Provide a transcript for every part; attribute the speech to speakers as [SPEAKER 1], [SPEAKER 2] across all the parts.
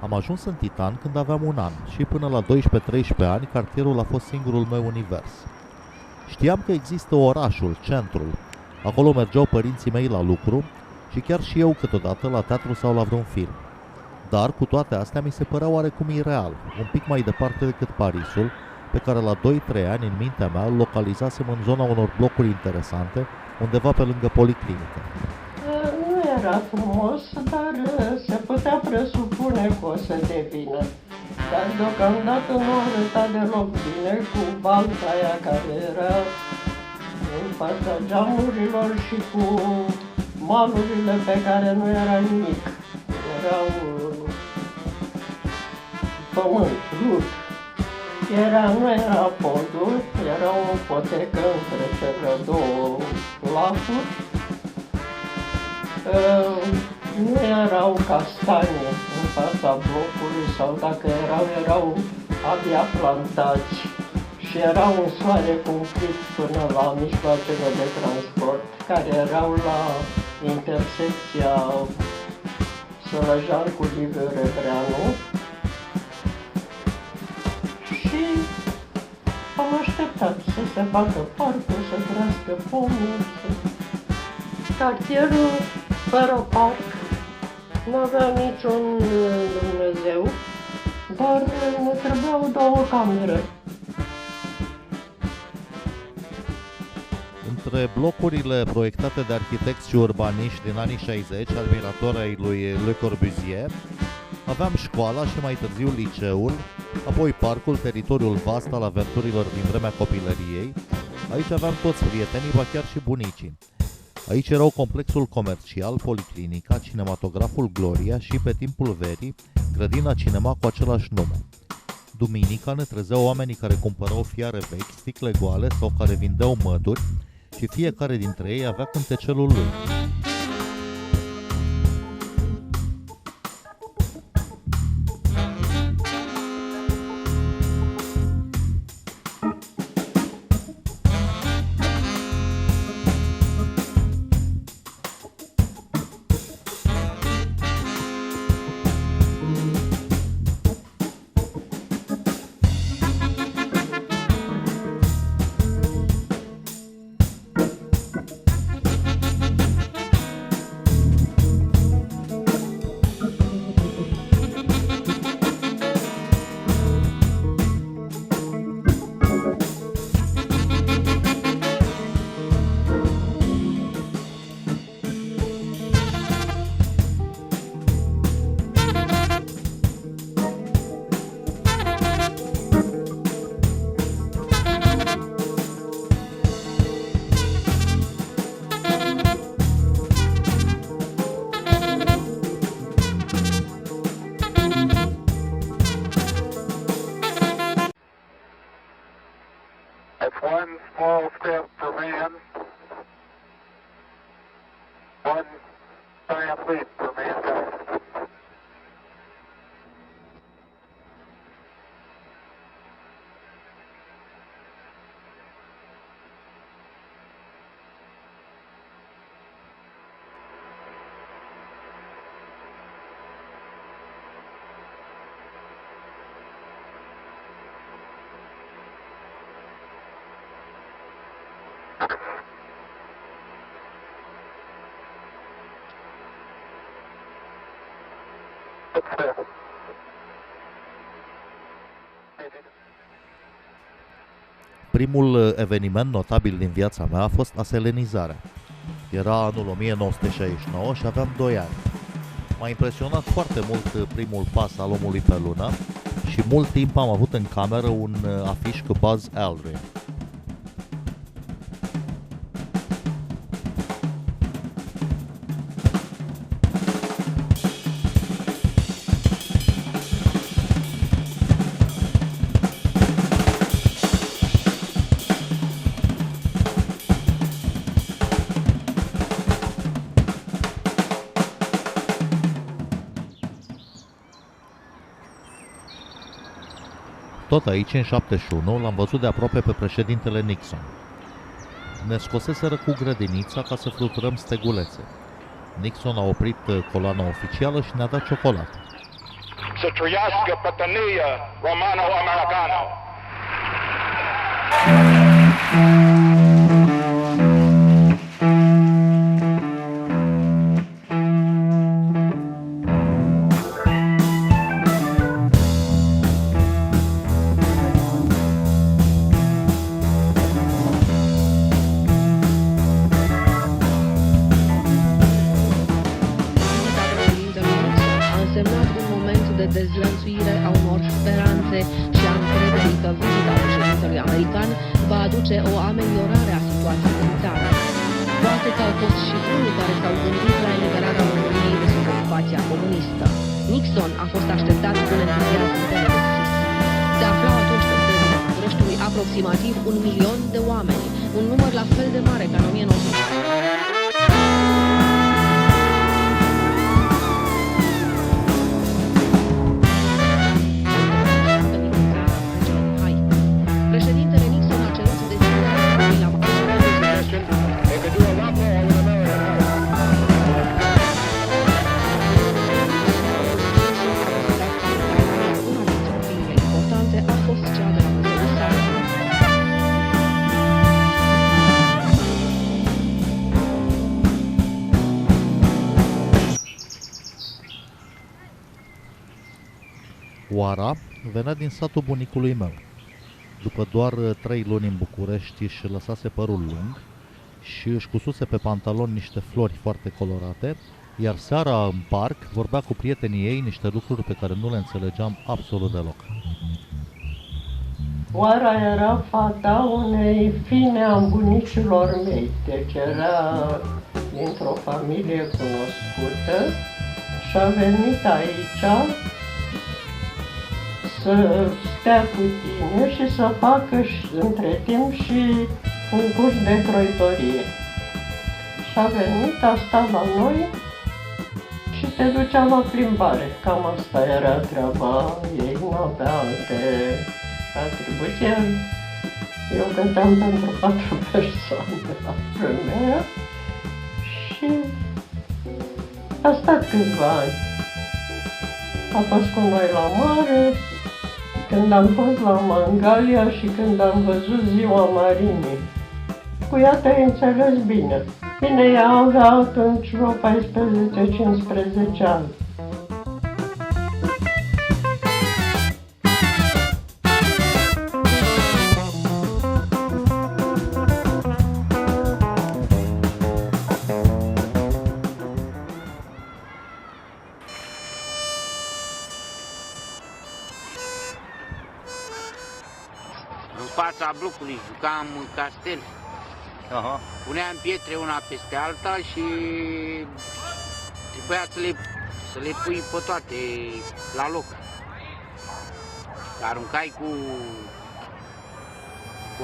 [SPEAKER 1] Am ajuns în Titan când aveam un an și până la 12-13 ani cartierul a fost singurul meu univers. Știam că există orașul, centrul. Acolo mergeau părinții mei la lucru și chiar și eu câteodată la teatru sau la vreun film. Dar cu toate astea mi se părea oarecum ireal, un pic mai departe decât Parisul, pe care la 2-3 ani în mintea mea îl localizasem în zona unor blocuri interesante, undeva pe lângă policlinică.
[SPEAKER 2] Nu era frumos, dar se putea presupune că o să devină. Dar deocamdată nu arăta deloc bine cu balta aia care era în fața geamurilor și cu malurile pe care nu era nimic. Erau pământ, lut. Nu era podul, era o potecă între cele două lacuri. Nu erau castane în fața blocului sau dacă erau abia plantați și era un soare cumplit până la mijloacele de transport care erau la intersecția Sălăjan cu Liviu Rebreanu și am așteptat să se facă parcul, să crească pomul, Cartierul fără parc nu avea niciun Dumnezeu, dar ne trebuiau două camere.
[SPEAKER 1] Între blocurile proiectate de arhitecți și urbaniști din anii 60, admiratori ai lui Le Corbusier, aveam școala și mai târziu liceul, apoi parcul, teritoriul vast al aventurilor din vremea copilăriei. Aici aveam toți prietenii, ba chiar și bunicii. Aici erau complexul comercial, policlinica, cinematograful Gloria și, pe timpul verii, grădina cinema cu același nume. Duminica ne trezeau oamenii care cumpărau fiare vechi, sticle goale sau care vindeau măduri și fiecare dintre ei avea cântecelul lui.
[SPEAKER 3] One small step for man, one giant leap for mankind.
[SPEAKER 1] Primul eveniment notabil din viața mea a fost aselenizarea. Era anul 1969 și aveam 2 ani. M-a impresionat foarte mult primul pas al omului pe lună și mult timp am avut în cameră un afiș cu Buzz Aldrin. Tot aici, în 71, l-am văzut de aproape pe președintele Nixon. Ne scoseseră cu grădinița ca să fluturăm stegulețe. Nixon a oprit coloana oficială și ne-a dat ciocolată.
[SPEAKER 4] să trăiască pătănia romano-americană.
[SPEAKER 5] De dezlănțuire a unor speranțe și a încrederii că vizita președintelui american va aduce o ameliorare a situației din țară. Poate că au fost și unii care s-au gândit la eliberarea României de sub ocupația comunistă. Nixon a fost așteptat cu un entuziasm de nedescris. Se aflau atunci pe străzile Bucureștiului aproximativ 1 milion de oameni, un număr la fel de mare ca în 1900.
[SPEAKER 1] Oara venea din satul bunicului meu. După doar 3 luni în București își lăsase părul lung și își cususe pe pantaloni niște flori foarte colorate, iar seara în parc vorbea cu prietenii ei niște lucruri pe care nu le înțelegeam absolut deloc.
[SPEAKER 2] Oara era fata unei fine a bunicilor mei, deci era dintr-o familie cunoscută și a venit aici să stea cu tine și să facă între timp și un curs de croitorie. Și a venit, a stat la noi și te ducea la plimbare. Cam asta era treaba ei, nu avea alte atribuții. Eu cântam pentru 4 persoane la vremea și a stat câțiva ani. A fost cu noi la mare, când am fost la Mangalia și când am văzut Ziua Marinii. Cu ea te-ai înțeles bine. Bine, ea avea atunci vreo 14-15 ani.
[SPEAKER 6] În fața blocului jucam în castel.
[SPEAKER 1] Aha.
[SPEAKER 6] Puneam pietre una peste alta și trebuia să le pui pe toate la loc. Aruncai cu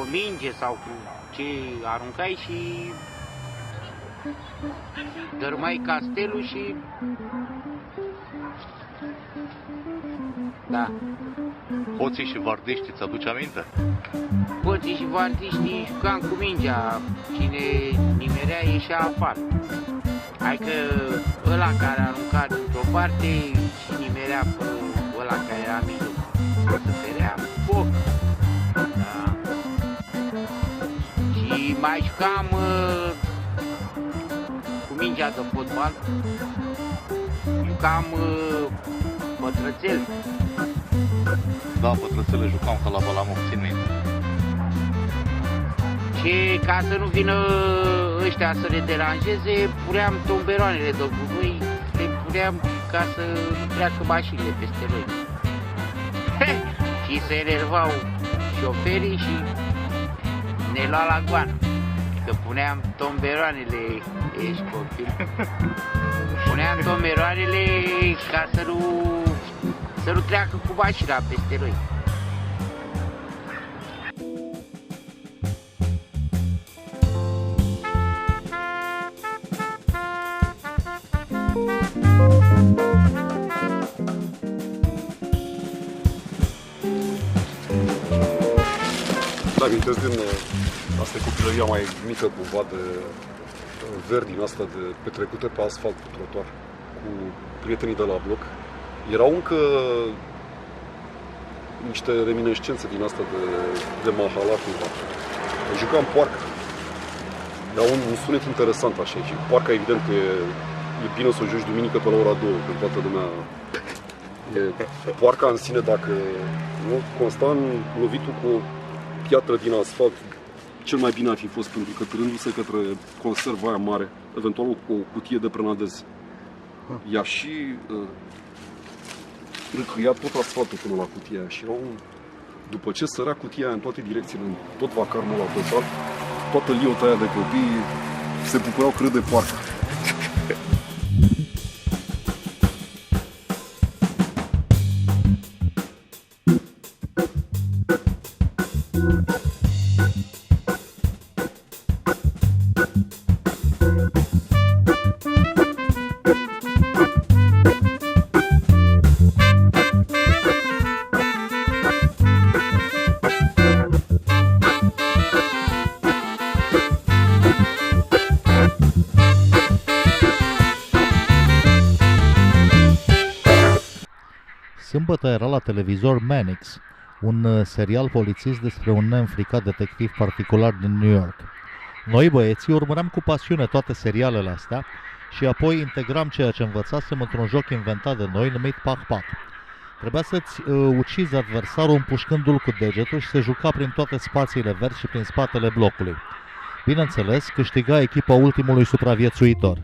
[SPEAKER 6] o minge sau cu ce aruncai și dărmai castelul și... Da.
[SPEAKER 1] Hoții și vardiștii, ți-aduce aminte?
[SPEAKER 6] Hoții și vardiștii jucam cu mingea, cine nimerea ieșea afară. Adică ăla care arunca dintr-o parte și nimerea pe ăla care era în mijloc. Se ferea foc. Da. Și mai jucam cu mingea de fotbal. Jucam pătrățel.
[SPEAKER 1] Da, pătrățele jucam ca la Balamov, țin minte.
[SPEAKER 6] Și ca să nu vină ăștia să le deranjeze, puneam tomberoanele de gunoi, le puneam ca să nu treacă mașinile peste noi. Și se enervau șoferii și ne lua la goană. Că puneam tomberoanele, ești copil. Puneam tomberoanele ca să nu treacă cu mașina peste noi.
[SPEAKER 7] Da, amintesc din asta e copilăria mai mică cumva de verdi din asta de petrecute pe asfalt, pe trotuar, cu prietenii de la bloc. erau încă niște reminiscențe din asta de mahala cumva. Jucam poarcă. Era un sunet interesant așa și poarca evident că e bine să o joci duminică pe la ora 2, când toată lumea poarca în sine, dacă nu, constant lovitul cu o piatră din asfalt, cel mai bine ar fi fost pentru că târându-se către conserva aia mare, eventual o cutie de prenadez. Ea și râcâia tot asfaltul până la cutia aia și după ce sărea cutia aia în toate direcțiile, în tot vacarmul ăla total, toată liota aia de copii se bucurau cred de poarcă.
[SPEAKER 1] Sâmbătă era la televizor Mannix, un serial polițist despre un neînfricat detectiv particular din New York. Noi, băieții, urmăream cu pasiune toate serialele astea și apoi integram ceea ce învățasem într-un joc inventat de noi numit Pac-Pac. Trebuia să-ți ucizi adversarul împușcându-l cu degetul și se juca prin toate spațiile verzi și prin spatele blocului. Bineînțeles, câștiga echipa ultimului supraviețuitor.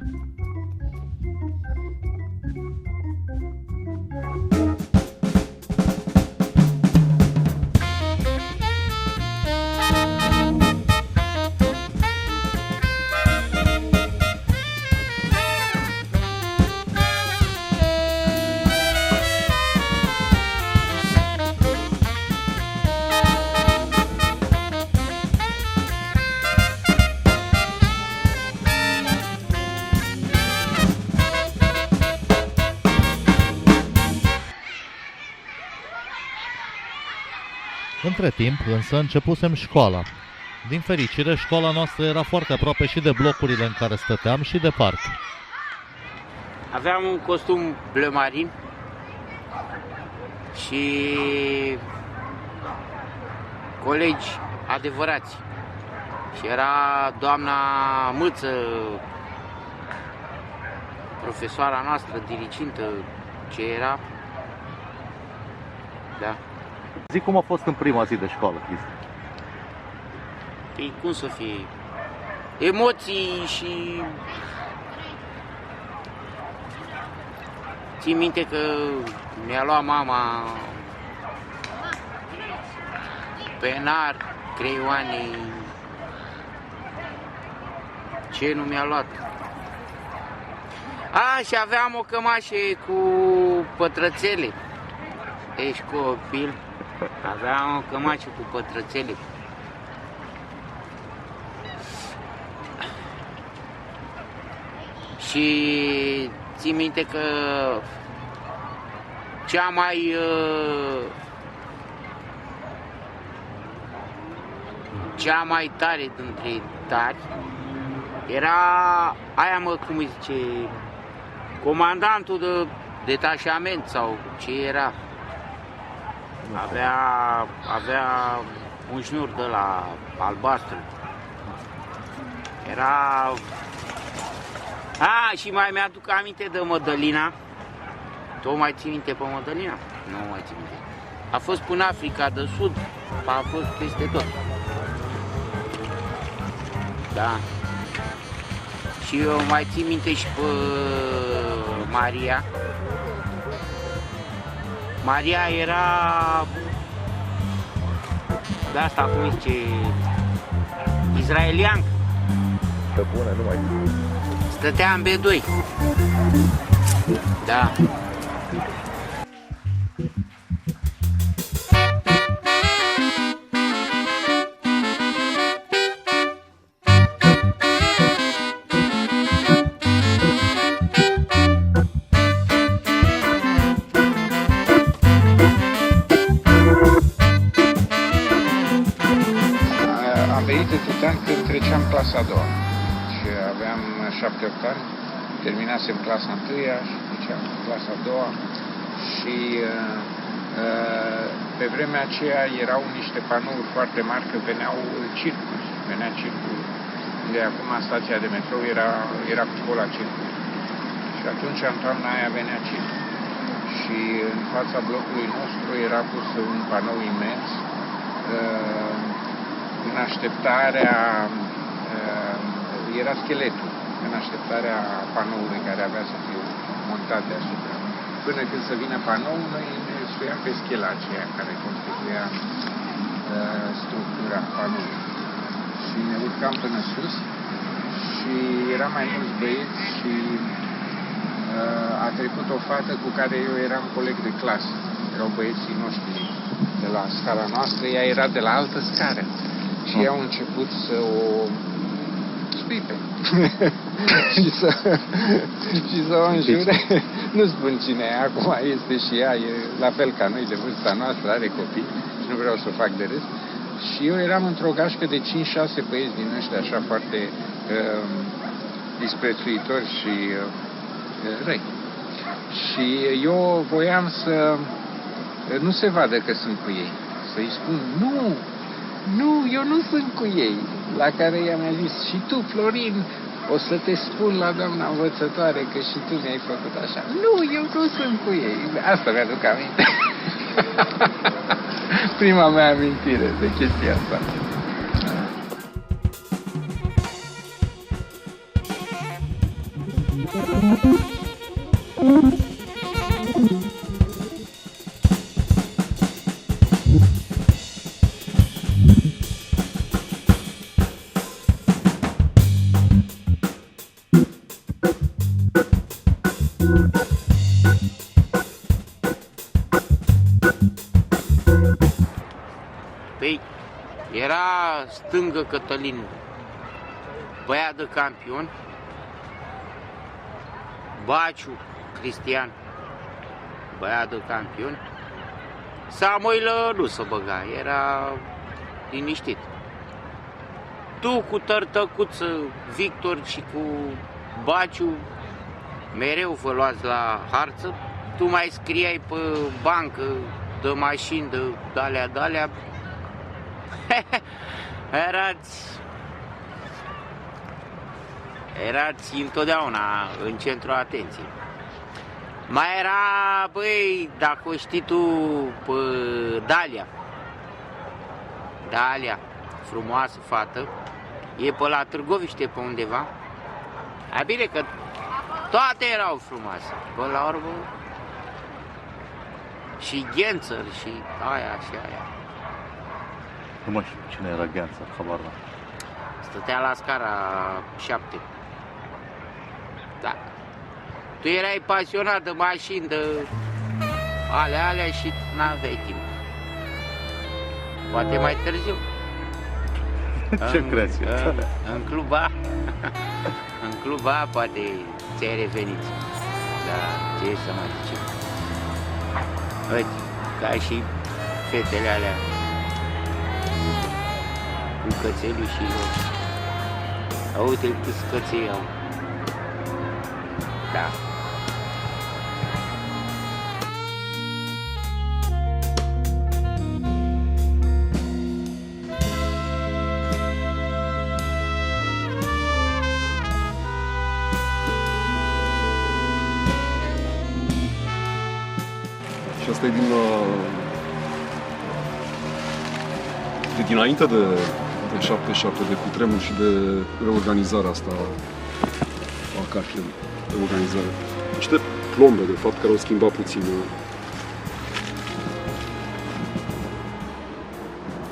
[SPEAKER 1] Între timp, însă, începusem școala. Din fericire, școala noastră era foarte aproape și de blocurile în care stăteam și de parc.
[SPEAKER 6] Aveam un costum bleu marin și colegi adevărați. Și era doamna Mâță, profesoara noastră, dirigintă, ce era. Da.
[SPEAKER 1] Zic cum a fost în prima zi de școală, Cristi.
[SPEAKER 6] Păi cum să fie? Emoții și... Țin minte că mi-a luat mama penar, creioane. Ce nu mi-a luat? Și aveam o cămașă cu pătrățele. Ești copil. Aveam o cămașă cu pătrățele. Și țin minte că cea mai tare dintre tari era aia, mă, cum îi zice, comandantul de detașament sau ce era. Avea un șnur de la albastru. Era... și mai mi-aduc aminte de Mădălina. Tu mai ții minte pe Mădălina? Nu mai ții minte. A fost până Africa de Sud, a fost peste tot. Da. Și eu mai țin minte și pe Maria. Maria era de asta, cum zice, izraelian.
[SPEAKER 1] Pe bune, nu mai.
[SPEAKER 6] Stătea în B2. Da.
[SPEAKER 8] Când treceam clasa a doua și aveam 7-8 ani, terminasem clasa 1-a și duceam clasa a doua și pe vremea aceea erau niște panouri foarte mari că veneau circuri. Venea circul, unde acum stația de metrou era cu școala circului. Și atunci, în toamna aia, venea circul. Și în fața blocului nostru era pus un panou imens în așteptarea, era scheletul, în așteptarea panoului care avea să fie montat deasupra. Până când să vină panoul, noi ne suiam pe schela aceea care constituia structura panoului. Și ne urcam până sus și eram mai mulți băieți și a trecut o fată cu care eu eram coleg de clasă. Erau băieții noștri de la scara noastră, ea era de la altă scară. Și ei au început să o scuipe și să o înjure. Nu spun cine e, acum este și ea, e la fel ca noi, de vârsta noastră, are copii și nu vreau să o fac de râs. Și eu eram într-o gașcă de 5-6 băieți din ăștia așa foarte disprețuitori și răi. Și eu voiam să nu se vadă că sunt cu ei. Să-i spun, nu, eu nu sunt cu ei. La care ea mi-a zis, și tu, Florin, o să te spun la doamna învățătoare că și tu mi-ai făcut așa. Nu, eu nu sunt cu ei. Asta mi-aduc aminte. Prima mea amintire de chestia asta.
[SPEAKER 6] Păi, era Stângă Cătălin, băiat de campion, Baciu Cristian, băiat de campion, Samuilă nu se băga, era liniștit. Tu cu Tărtăcuță, Victor și cu Baciu, mereu vă luați la harță, tu mai scriai pe bancă de mașini, de dalea, erați întotdeauna în centrul atenției. Mai era, băi, dacă o știi tu, pe Dalia, frumoasă fată, e pe la Târgoviște pe undeva. Ai bine că toate erau frumoase, până la urmă, și Ghențăr și aia și aia.
[SPEAKER 1] Nu mă știu cine era Ghențăr, habar n-am.
[SPEAKER 6] Stătea la scara 7. Da. Tu erai pasionat de mașini, de alea și n-aveai timp. Poate mai târziu.
[SPEAKER 1] Ce crezi?
[SPEAKER 6] În Club A poate ți-ai revenit. Da, ce să mai zicem. Uite, ca și fetele alea cu cățelul și eu. Uite câți căței au. Da.
[SPEAKER 7] Și asta e dinainte de 77, de cutremur și de reorganizarea asta a cartierului, reorganizare. Niște plombe, de fapt, care au schimbat puțin.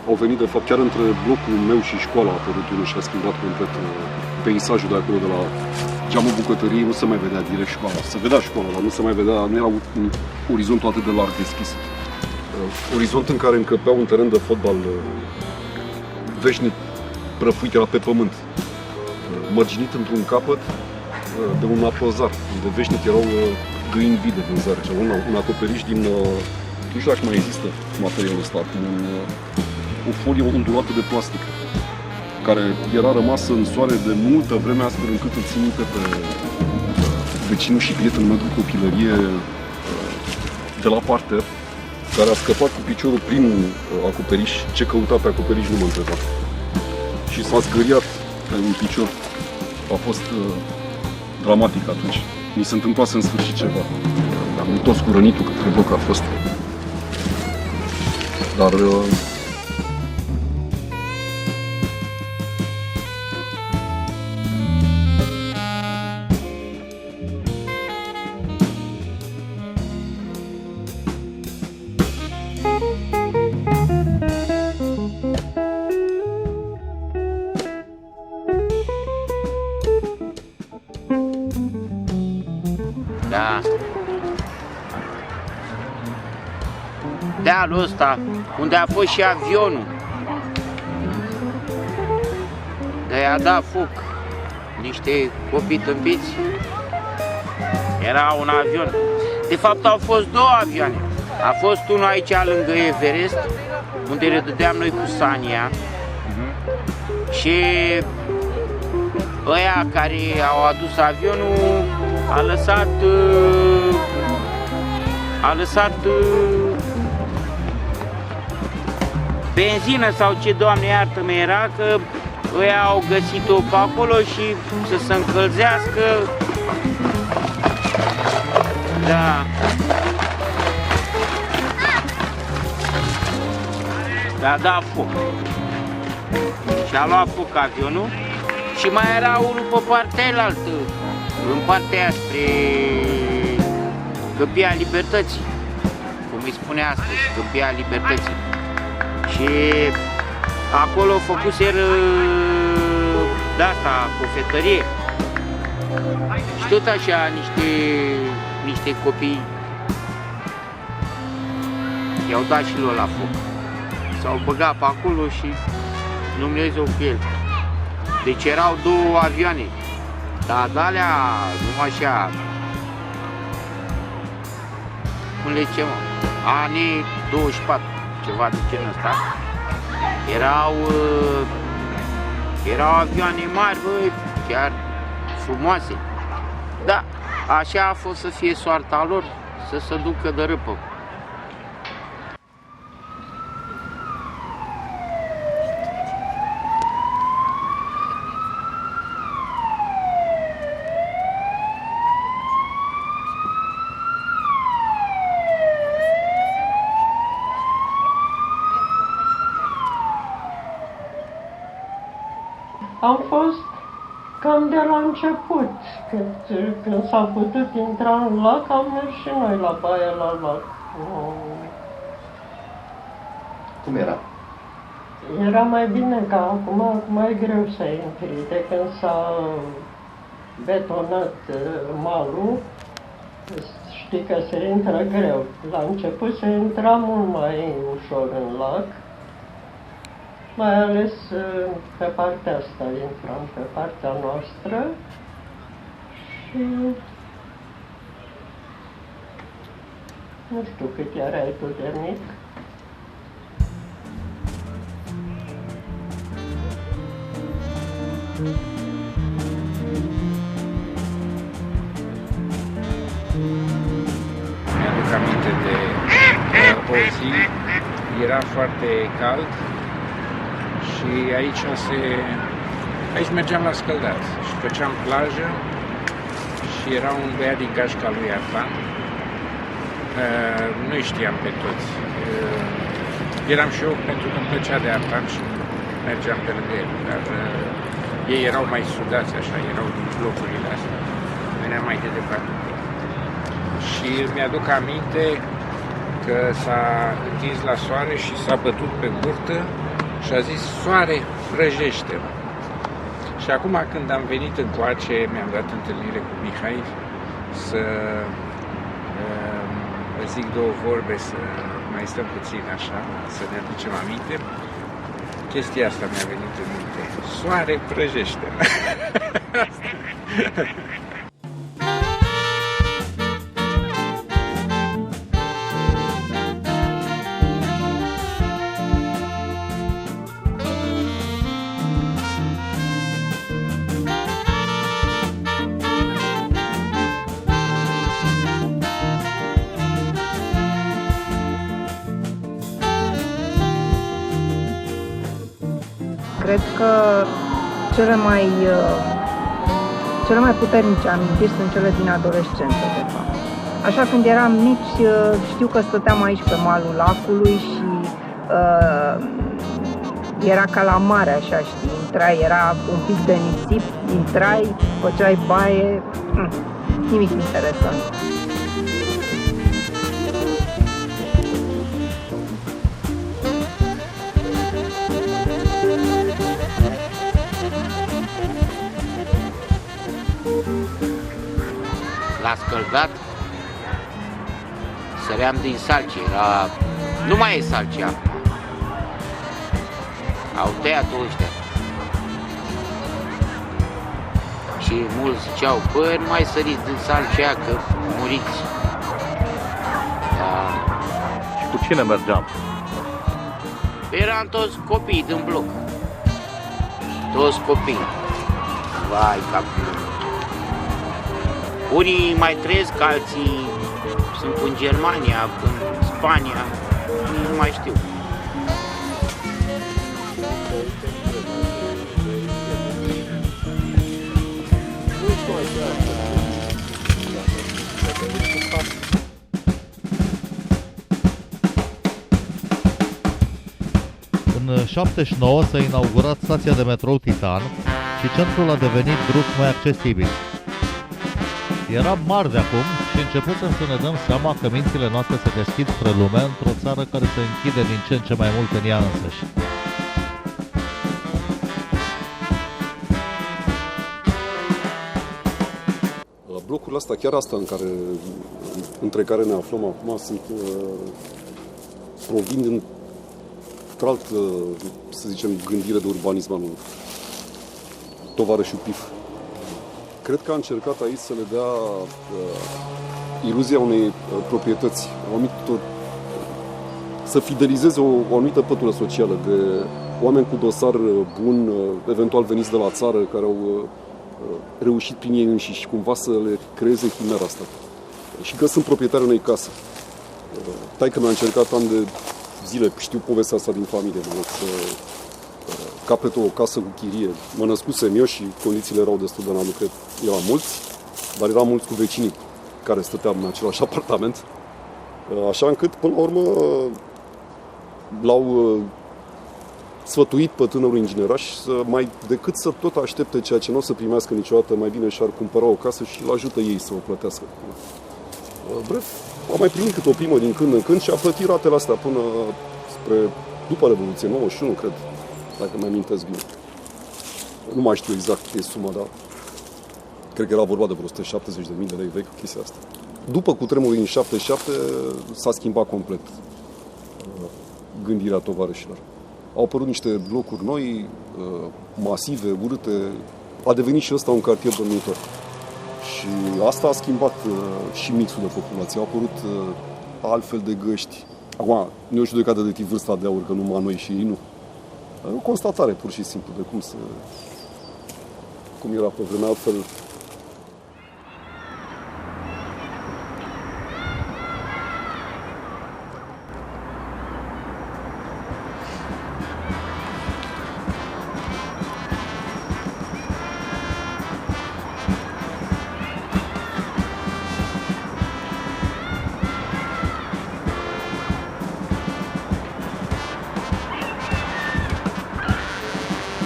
[SPEAKER 7] Au venit, de fapt, chiar între blocul meu și școala a apărut unul și a schimbat complet peisajul de acolo, de la geamul bucătăriei, nu se mai vedea direct școala. Se vedea școala, dar nu se mai vedea, nu era un orizont atât de larg deschis. Orizont în care încăpea un teren de fotbal veșnic prăfuit, era pe pământ, mărginit într-un capăt de un aplozar, unde veșnic erau găini vii de vânzare, și un acoperiș din, nu știu dacă mai există materialul ăsta, cu o folie ondulată de plastic, care era rămasă în soare de multă vreme, astfel încât îl țin minte pe vecinul și prietenul meu de copilărie, de la parter, care a scăpat cu piciorul prin acoperiș. Ce căuta pe acoperiș nu mă întreba. Și s-a zgâriat pe un picior. A fost dramatic atunci. Mi se întâmplase în sfârșit ceva. Am întors cu rănitul către bloc, a fost. Dar
[SPEAKER 6] Da. Dealul ăsta, unde a fost și avionul. De i-a dat foc niște copii tâmpiți. Era un avion. De fapt au fost două avioane. A fost unul aici lângă Everest, unde redădeam noi cu Sania. Și ăia care au adus avionul a lăsat benzină sau ce, Doamne iartă-mă, era, că ăia au găsit-o pe acolo și să se încălzească. Da. Le-a dat foc. Și a luat foc avionul și mai era unul pe partea elaltă, în partea aia spre Câmpia Libertății, cum îi spune astăzi, Câmpia Libertății. Și acolo făcuseră de-asta, cofetărie. Și tot așa niște copii i-au dat și lor la foc. S-au băgat pe acolo și Dumnezeu cu el. Deci erau două avioane, dar de-alea, numai așa, cum le zicem, anii 24, ceva de genul ăsta, erau avioane mari, băi, chiar frumoase. Da, așa a fost să fie soarta lor, să se ducă de râpă.
[SPEAKER 2] Am fost cam de la început, când s-a putut intra în lac, am mers și noi la baie la lac.
[SPEAKER 1] Cum era?
[SPEAKER 2] Era mai bine ca acum e greu să intri. De când s-a betonat malul, știi că se intră greu. La început se intra mult mai ușor în lac, mai ales pe partea asta intram, pe partea noastră. Și nu știu cât erai tu de mic.
[SPEAKER 8] Mi-aduc aminte de o zi, era foarte cald și aici mergeam la scăldat și făceam plajă și era un băiat din gașca lui Artan. Nu-i știam pe toți. Eram și eu pentru că îmi plăcea de Artan și mergeam pe lângă el, dar ei erau mai sudați așa, erau din blocurile astea, veneam mai de departe. Și mi-aduc aminte că s-a întins la soare și s-a bătut pe burtă și a zis: soare, vrăjește-mă. Și acum când am venit încoace, mi-am dat întâlnire cu Mihai să zic două vorbe, să mai stăm puțin așa, să ne aducem aminte. Chestia asta mi-a venit în minte. Soare, vrăjește-mă.
[SPEAKER 9] cred că cele mai puternice amintiri sunt cele din adolescență, de fapt. Așa, când eram mici, știu că stăteam aici pe malul lacului și era ca la mare, așa, știi, intrai, era un pic de nisip, intrai, făceai baie, nimic interesant.
[SPEAKER 6] La scăldat, săream din salce, nu mai e salce acum. Au tăiat-o ăștia. Și mulți ziceau, bă, nu mai săriți din salcea că muriți. Da.
[SPEAKER 1] Și cu cine mergeam?
[SPEAKER 6] Eram toți copii din bloc. Toți copii. Vai, capul. Unii mai trăiesc, alții sunt în Germania, în Spania, nu mai știu.
[SPEAKER 1] În 79 s-a inaugurat stația de metrou Titan și centrul a devenit brusc mai accesibil. Eram mari de acum și începusem să ne dăm seama că mințile noastre se deschid spre lume într-o țară care se închide din ce în ce mai mult în ea însăși.
[SPEAKER 7] Blocurile astea, chiar asta între care ne aflăm acum, provin dintr-altă, să zicem, gândire de urbanism al tovarășul Pif. Cred că a încercat aici să le dea iluzia unei proprietăți, să fidelizeze o anumită pătură socială de oameni cu dosar bun, eventual veniți de la țară, care au reușit prin ei înșiși cumva să le creeze chimera asta. Și că sunt proprietari unei case. Taică mi-a încercat ani de zile, știu povestea asta din familie, să capete o casă cu chirie. Mă născusem eu și condițiile erau destul de nalu, cred. Eram mulți, dar eram mulți cu vecinii care stăteam în același apartament. Așa încât, până la urmă, l-au sfătuit pe tânărul ingineraș să mai decât să tot aștepte ceea ce nu o să primească niciodată, mai bine și-ar cumpăra o casă și îl ajută ei să o plătească. Bref, a mai primit câte o primă din când în când și a plătit ratele astea până după Revoluție, 91, cred, dacă mi amintesc bine. Nu mai știu exact ce e suma, dar cred că era vorba de vreo 170.000 de lei vechi, chestia asta. După cutremurul din 77 s-a schimbat complet gândirea tovarășilor. Au apărut niște blocuri noi, masive, urâte. A devenit și ăsta un cartier dormitor. Și asta a schimbat și mixul de populație. Au apărut altfel de găști. Acum, nu e o judecată de tip vârsta de aur, că numai noi și ei nu. O constatare, pur și simplu, de cum era pe vremea, altfel.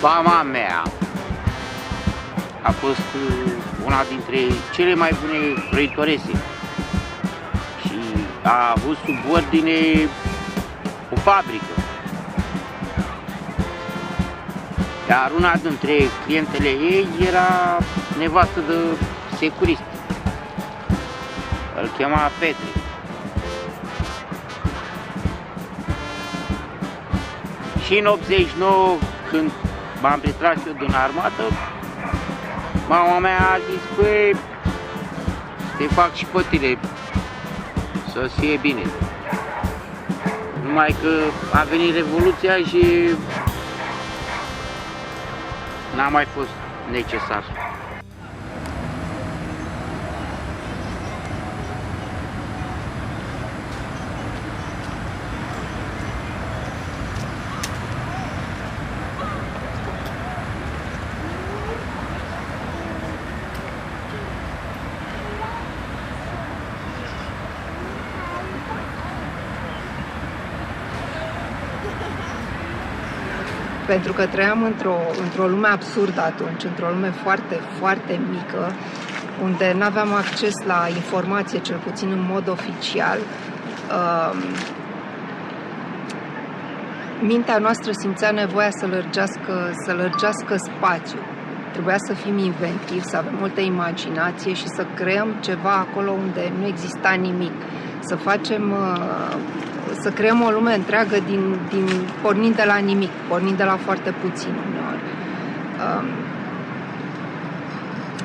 [SPEAKER 6] Mama mea a fost una dintre cele mai bune croitoarese și a avut sub ordine o fabrică. Iar una dintre clientele ei era nevastă de securist. Îl chema Petre. Și în 89, când m-am retras eu din armată, mama mea a zis, băi, te fac și pe tine să-ți fie bine. Numai că a venit Revoluția și n-a mai fost necesar.
[SPEAKER 9] pentru că trăiam într-o lume absurdă atunci, într-o lume foarte, foarte mică, unde nu aveam acces la informație, cel puțin în mod oficial. Mintea noastră simțea nevoia să lărgească spațiu. Trebuia să fim inventivi, să avem multă imaginație și să creăm ceva acolo unde nu exista nimic. Să creăm o lume întreagă pornind de la nimic, pornind de la foarte puțin uneori.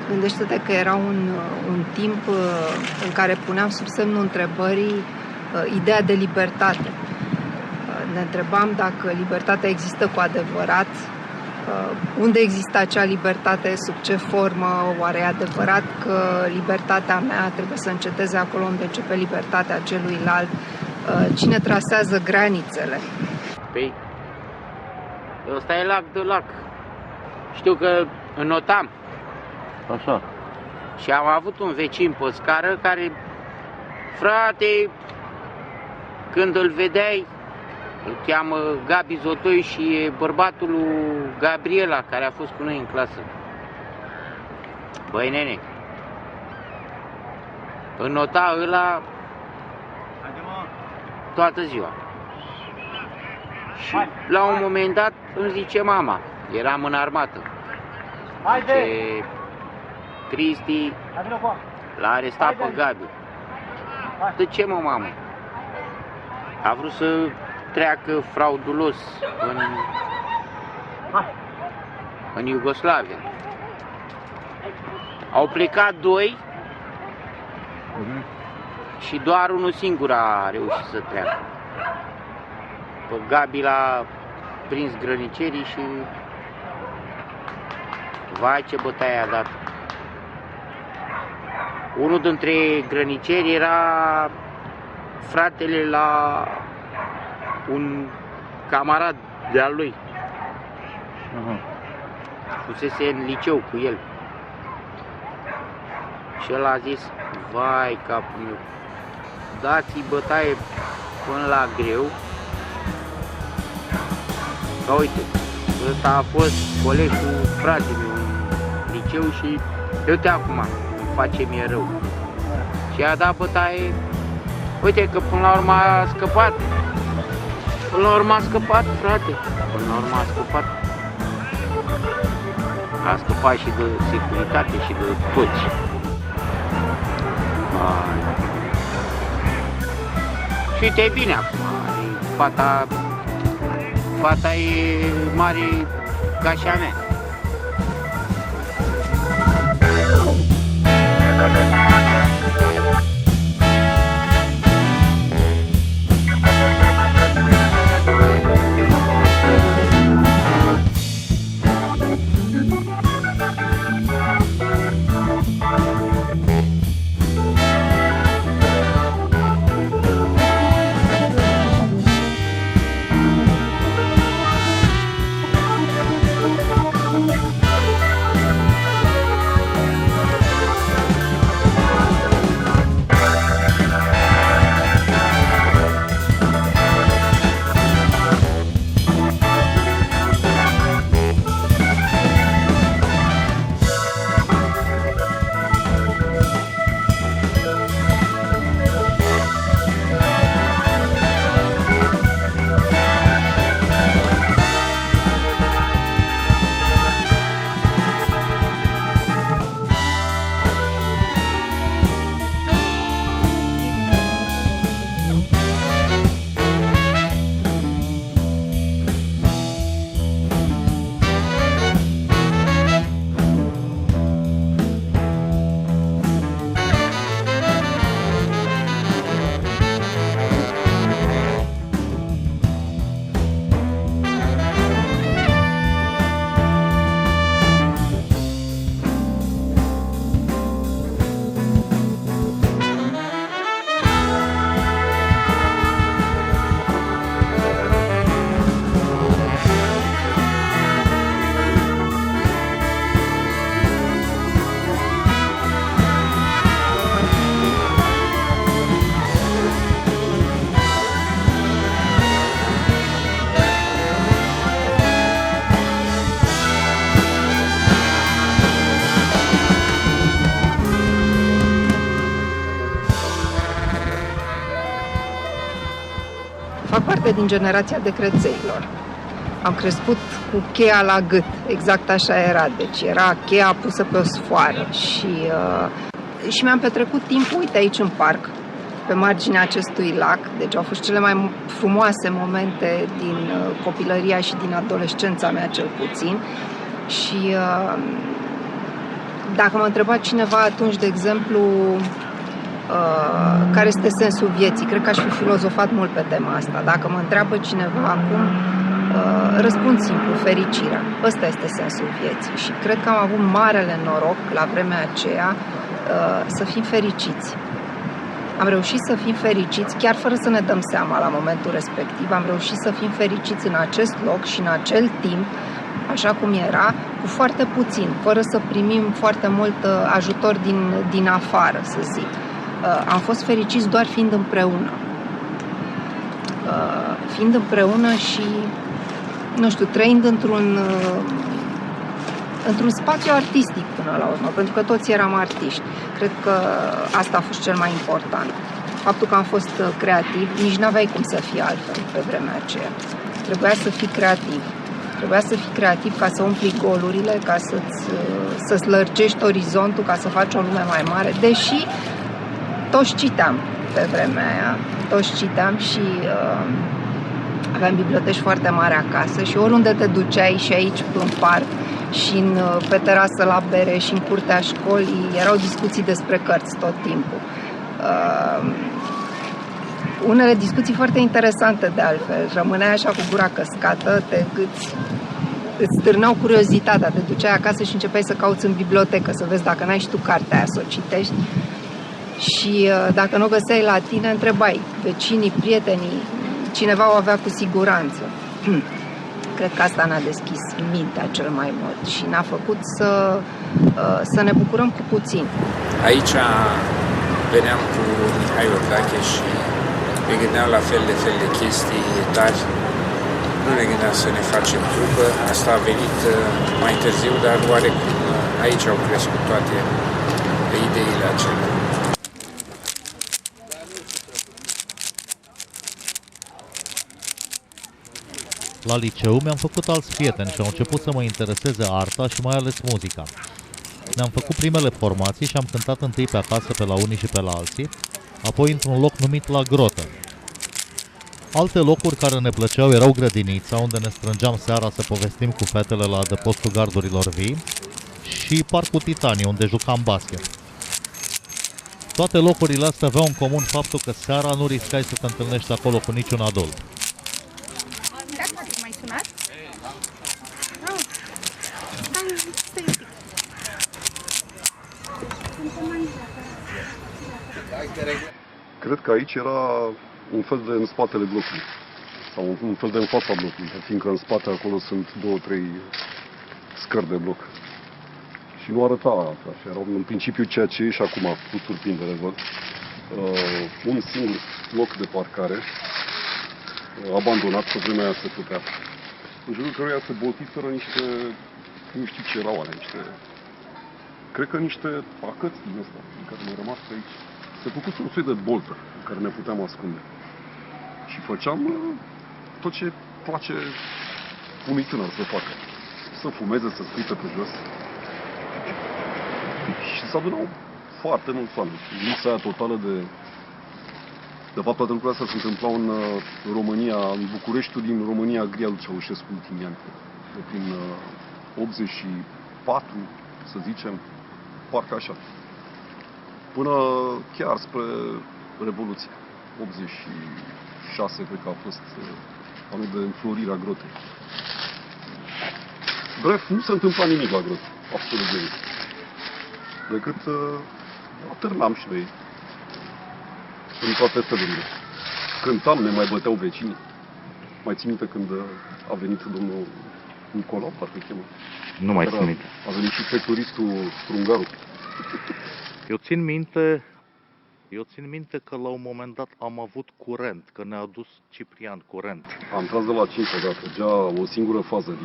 [SPEAKER 9] Gândește-te că era un timp în care puneam sub semnul întrebării ideea de libertate. Ne întrebam dacă libertatea există cu adevărat, unde există acea libertate, sub ce formă, oare e adevărat că libertatea mea trebuie să înceteze acolo unde începe libertatea celuilalt, cine trasează granițele?
[SPEAKER 6] Păi, ăsta e lac de lac. Știu că înnotam.
[SPEAKER 1] Așa.
[SPEAKER 6] Și am avut un vecin pe scară care, frate, când îl vedeai, îl cheamă Gabi Zotoi și e bărbatul lui Gabriela, care a fost cu noi în clasă. Băi, nene, înnota ăla toată ziua. Și la un moment dat îmi zice mama, eram în armată, zice, Cristi l-a arestat pe Gabi. De ce, mă, mamă? A vrut să treacă fraudulos în Iugoslavia. Au plecat 2 și doar unul singur a reușit să treacă. Pe Gabi l-a prins grănicerii și vai, ce bătaie a dat. Unul dintre grăniceri era fratele la un camarad de-al lui. Fusese în liceu cu el. Și el a zis, vai, capul meu, dați-i bătaie până la greu. Că uite, ăsta a fost coleg cu fratele meu în liceu și uite acum îmi face mie rău. Și a dat bătaie, uite că până la urmă a scăpat. Până la urmă a scăpat, frate. Până la urmă a scăpat. A scăpat și de securitate și de toți. Și uite bine acum. Fata e mare ca și a mea.
[SPEAKER 9] fac parte din generația decrețeilor. Am crescut cu cheia la gât, exact așa era, deci era cheia pusă pe o sfoară și mi-am petrecut timpul, uite, aici în parc, pe marginea acestui lac, deci au fost cele mai frumoase momente din copilăria și din adolescența mea, cel puțin. Și dacă mă întreba cineva atunci, de exemplu, care este sensul vieții, cred că aș fi filozofat mult pe tema asta. Dacă mă întreabă cineva acum, răspund simplu, fericirea. Ăsta este sensul vieții și cred că am avut marele noroc la vremea aceea să fim fericiți. Am reușit să fim fericiți, chiar fără să ne dăm seama la momentul respectiv, am reușit să fim fericiți în acest loc și în acel timp, așa cum era, cu foarte puțin, fără să primim foarte mult ajutor din afară, să zic. Am fost fericiți doar fiind împreună. Fiind împreună și, nu știu, trăind într-un spațiu artistic până la urmă, pentru că toți eram artiști. Cred că asta a fost cel mai important. Faptul că am fost creativ, nici n-aveai cum să fii altfel pe vremea aceea. Trebuia să fii creativ. Trebuia să fii creativ ca să umpli golurile, ca să-ți lărgești orizontul, ca să faci o lume mai mare, deși toți citeam pe vremea aia. Toți citeam și aveam biblioteci foarte mari acasă și oriunde te duceai, și aici în parc, și pe terasă la bere, și în curtea școlii, erau discuții despre cărți tot timpul. Unele discuții foarte interesante, de altfel. Rămâneai așa cu gura căscată, îți stârneau curiozitatea, te duceai acasă și începeai să cauți în bibliotecă, să vezi dacă n-ai și tu cartea aia, să o citești. Și dacă nu o găseai la tine, întrebai vecinii, prietenii, cineva o avea cu siguranță. Cred că asta ne-a deschis mintea cel mai mult și ne-a făcut să ne bucurăm cu puțin.
[SPEAKER 8] Aici veneam cu Mihai Ordache și ne gândeam la fel de chestii tari. Nu ne gândeam să ne facem trupă. Asta a venit mai târziu, dar oarecum aici au crescut toate ideile acelea.
[SPEAKER 1] La liceu mi-am făcut alți prieteni și au început să mă intereseze arta și mai ales muzica. Ne-am făcut primele formații și am cântat întâi pe acasă pe la unii și pe la alții, apoi într-un loc numit La Grotă. Alte locuri care ne plăceau erau grădinița, unde ne strângeam seara să povestim cu fetele la adăpostul gardurilor vii, și Parcul Titanii, unde jucam basket. Toate locurile astea aveau în comun faptul că seara nu riscai să te întâlnești acolo cu niciun adult.
[SPEAKER 10] Mai sunat?
[SPEAKER 7] Cred că aici era un fel de în spatele blocului, sau un fel de în fața blocului, fiindcă în spate acolo sunt 2-3 scări de bloc. Și nu arăta așa, era în principiu ceea ce e și acum, cu surprindere, văd. Un singur loc de parcare, abandonat, pe vremea aia se putea. În jurul căruia se boltiseră niște, nu știu ce erau alea, cred că niște pacăți din ăsta, în care ne-au rămas pe aici. Se făcuse un soi de boltă în care ne puteam ascunde. Și făceam tot ce place unui tânăr să facă. Să fumeze, să scrite pe jos. Și se adunau foarte mulți oameni. Lipsa aia totală de fapt, toate lucrurile astea se întâmplau în România, în Bucureștiul din România grea lui Ceaușescu ultimii ani. De prin 84, să zicem, parcă așa. Până chiar spre Revoluție. 86, cred că a fost anul de înflorirea grotei. Bref, nu se întâmpla nimic la grotă. Absolut nimic. Decât atârnam și noi. În toate felurile. Cântam, ne mai băteau vecinii. Mai țin minte când a venit domnul Nicolau, parcă chemă.
[SPEAKER 11] Nu mai țin minte.
[SPEAKER 7] A venit și feturistul Strungaru.
[SPEAKER 1] Eu țin minte că la un moment dat am avut curent, că ne-a adus Ciprian curent.
[SPEAKER 7] Am tras de la 5 odată, trăgea o singură fază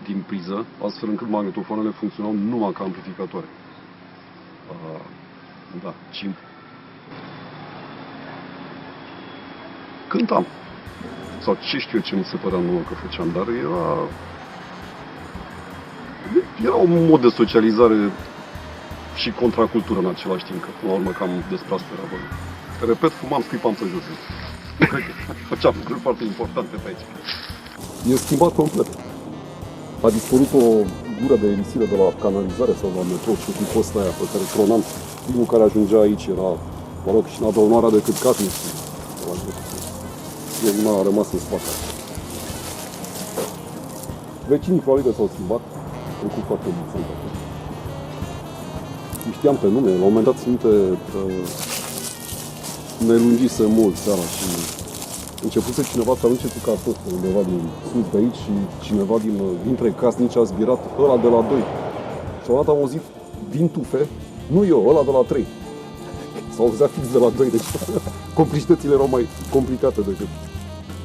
[SPEAKER 7] din priză, astfel încât magnetofoanele funcționau numai ca amplificatoare. Da, 5. Cântam. sau ce știu eu ce mi se părea nouă că făceam, dar era un mod de socializare și contracultură în același timp, că până la urmă cam despre asta era vorba. Repet, fumam, scuipam pe jos. Cred că făceam lucruri foarte importante pe aici. E schimbat complet. A dispărut o gură de emisire de la canalizare sau la metrou și cu costa aia pe care tronam. Primul care ajungea aici era, mă rog, și n-avea onoarea de căcat, nu știu. El a rămas în spate. Vecinii probabil s-au schimbat, lucru foarte interesant. Știam pe nume, la un moment dat ne lungise mult seara și începuse cineva să arunce cu cartofi undeva din sus de aici și cineva dintre casnici a zbirat ăla de la 2. Și odată am auzit din tufe, nu eu, ăla de la 3. S-au auzit fix de la 2, deci complicitățile erau mai complicate decât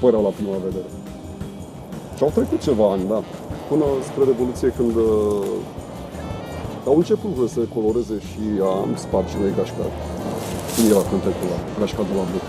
[SPEAKER 7] păreau la prima vedere. Și au trecut ceva ani, da, până spre Revoluție când au început să se coloreze și am spart și noi gașca. Cum era cântecul ăla, gașca de la bloc.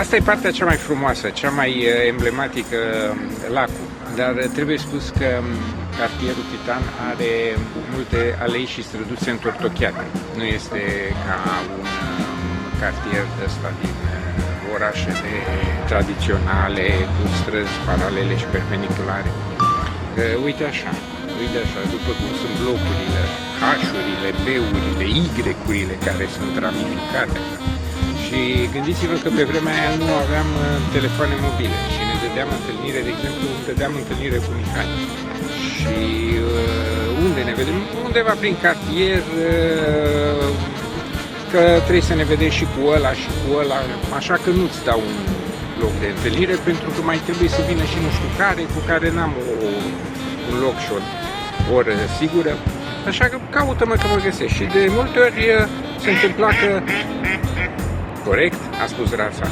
[SPEAKER 8] Asta e partea cea mai frumoasă, cea mai emblematică, lacul. Dar trebuie spus că cartierul Titan are multe alei și străduțe întortocheate. Nu este ca un cartier ăsta din orașele tradiționale, cu străzi paralele și perpendiculare. Uite așa, după cum sunt blocurile, H-urile, B-urile, Y-urile care sunt ramificate. Și gândiți-vă că pe vremea aia nu aveam telefoane mobile și ne dădeam întâlnire, de exemplu, dădeam întâlnire cu Mihai. Și unde ne vedem? Undeva prin cartier, că trebuie să ne vedem și cu ăla și cu ăla, așa că nu-ți dau un loc de întâlnire, pentru că mai trebuie să vină și nu știu care, cu care n-am un loc și o oră sigură. Așa că caută-mă că mă găsești. Și de multe ori se întâmpla că, corect, a spus Rața,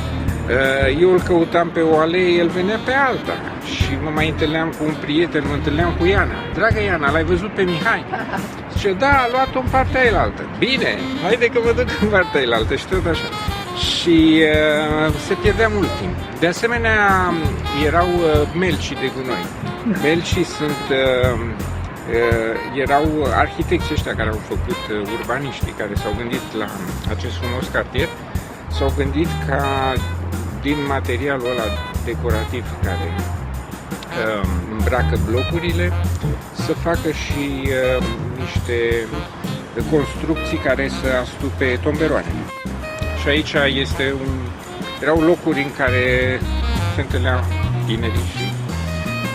[SPEAKER 8] eu îl căutam pe o alee, el venea pe alta. Și mă mai întâlneam cu un prieten, mă întâlneam cu Iana. Dragă Iana, l-ai văzut pe Mihai? Zice, da, a luat-o în partea ailaltă. Bine, haide că mă duc în partea ailaltă și tot așa. Și se pierdea mult timp. De asemenea, erau melcii de gunoi. Melcii sunt... erau arhitecții ăștia care au făcut, urbaniștii care s-au gândit la acest frumos cartier, s-au gândit ca din materialul ăla decorativ care îmbracă blocurile, să facă și niște construcții care să astupe tomberoane. Și aici erau locuri în care se întâlneau tinerii și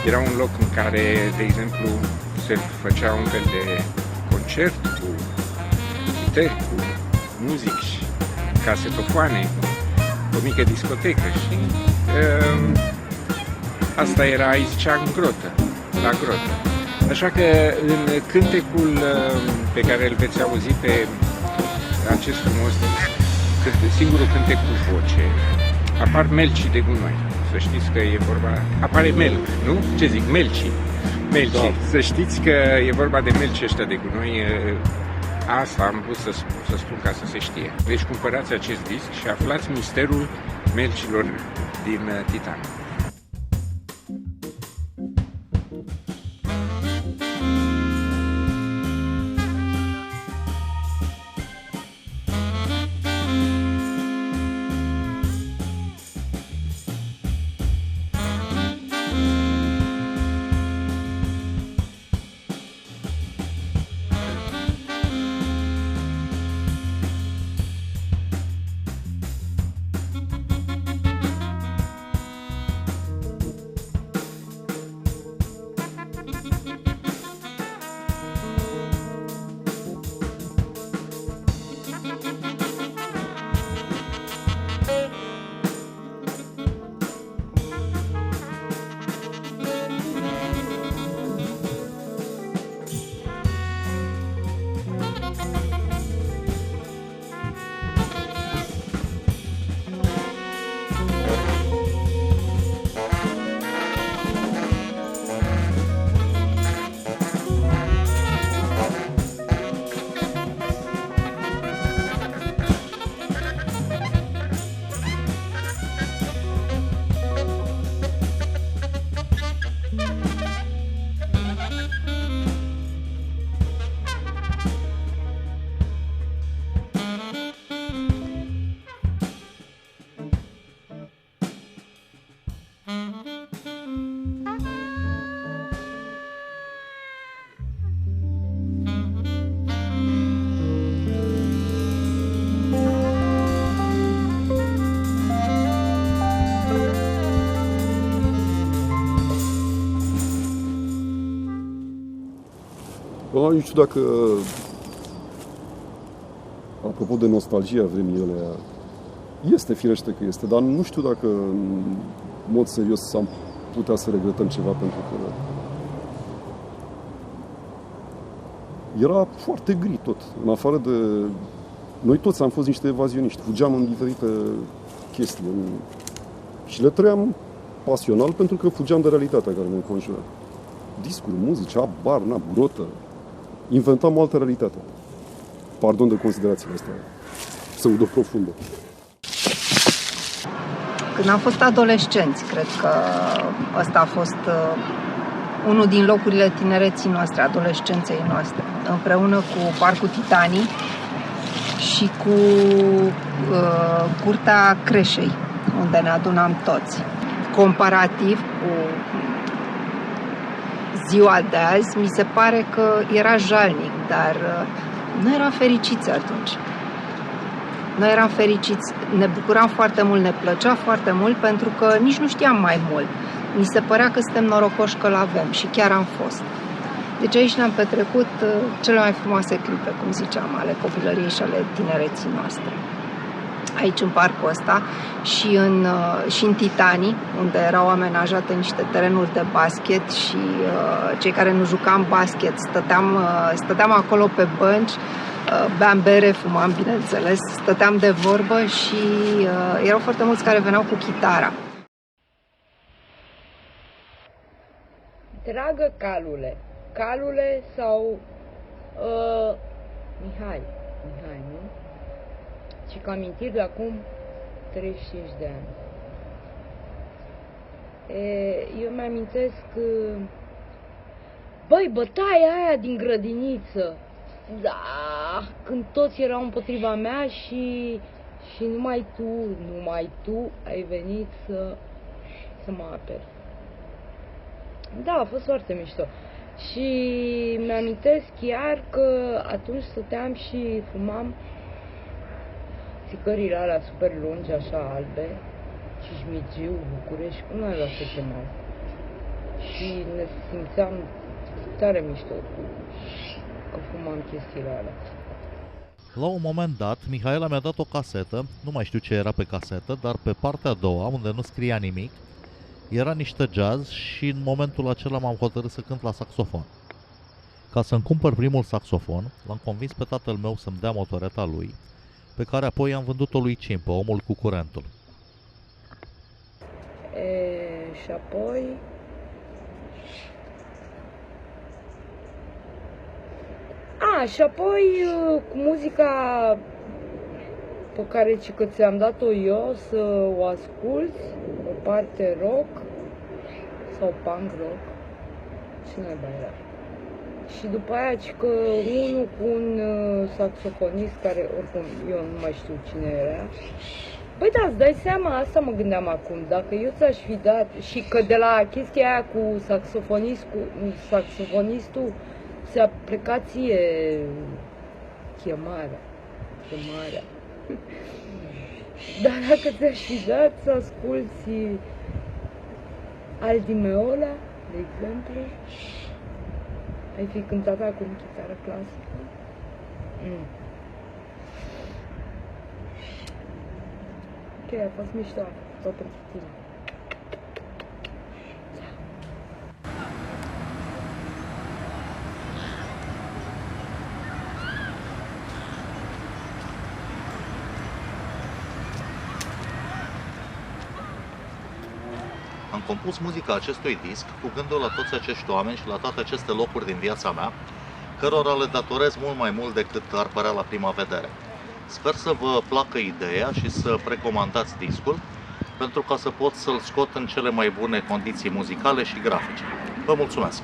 [SPEAKER 8] era un loc în care, de exemplu, se făcea un fel de concert cu chitări, cu muzici, casetofoane, o mică discotecă și asta era, aici zicea, în grotă, la grotă. Așa că în cântecul pe care îl veți auzi pe acest frumos disc, singurul cântec cu voce, apar melcii de gunoi. Să știți că e vorba... Apare melc, nu? Ce zic? Melcii. Da. Să știți că e vorba de melcii ăștia de gunoi. Asta am vrut să spun ca să se știe. Deci cumpărați acest disc și aflați misterul melcilor din Titan.
[SPEAKER 7] Nu știu dacă, apropo de nostalgia vremii alea, este firește că este, dar nu știu dacă în mod serios am putea să regretăm ceva, pentru că era foarte gri tot. În afară de... Noi toți am fost niște evazioniști, fugeam în diferite chestii și le trăiam pasional pentru că fugeam de realitatea care ne înconjura. Discuri, muzici, abar, grotă. Inventam o altă realitate. Pardon de considerațiile astea pseudo-profundă.
[SPEAKER 9] Când am fost adolescenți, cred că ăsta a fost unul din locurile tinereții noastre, adolescenței noastre, împreună cu Parcul Titanii și cu Curtea Creșei, unde ne adunam toți. Comparativ cu ziua de azi, mi se pare că era jalnic, dar noi eram fericiți atunci. Noi eram fericiți, ne bucuram foarte mult, ne plăcea foarte mult, pentru că nici nu știam mai mult. Mi se părea că suntem norocoși că l-avem și chiar am fost. Deci aici ne-am petrecut cele mai frumoase clipe, cum ziceam, ale copilăriei și ale tinereții noastre. Aici, în parcul ăsta, și în Titanii, unde erau amenajate niște terenuri de basket și cei care nu jucam basket stăteam acolo pe bănci, beam bere, fumam, bineînțeles, stăteam de vorbă și erau foarte mulți care veneau cu chitara.
[SPEAKER 10] Dragă Calule, Calule sau Mihai, nu? Și că amintiri de acum 35 de ani. Eu mi-amintesc, băi, bătaia aia din grădiniță, da, când toți erau împotriva mea și numai tu ai venit să mă aperi. Da, a fost foarte mișto. Și mi-amintesc chiar că atunci stăteam și fumam țigările alea super lungi, așa albe, Cismigiu, București, cum mai se chemau. Și ne simțeam tare mișto că fumam chestiile alea.
[SPEAKER 1] La un moment dat, Mihaela mi-a dat o casetă, nu mai știu ce era pe casetă, dar pe partea a doua, unde nu scria nimic, era niște jazz și în momentul acela m-am hotărât să cânt la saxofon. Ca să-mi cumpăr primul saxofon, l-am convins pe tatăl meu să-mi dea motoreta lui, pe care apoi am vândut-o lui Cimpă, omul cu curentul.
[SPEAKER 10] Și apoi... și apoi cu muzica pe care ți-am dat-o eu să o asculți, o parte rock sau punk rock, ce naiba era. Și după aia că unul cu un saxofonist care oricum eu nu mai știu cine era. Băi, da, îți dai seama, asta mă gândeam acum, dacă eu ți-aș fi dat și că de la chestia aia cu saxofonistul ți-a plecat ție chemarea. Dar dacă ți-aș fi dat să asculti Aldi Meola, de exemplu, ai fi cântat acum chitară clasică? Ok, a fost mișto, tot pentru tine.
[SPEAKER 1] Am compus muzica acestui disc cu gândul la toți acești oameni și la toate aceste locuri din viața mea, cărora le datorez mult mai mult decât ar părea la prima vedere. Sper să vă placă ideea și să precomandați discul, pentru ca să pot să-l scot în cele mai bune condiții muzicale și grafice. Vă mulțumesc!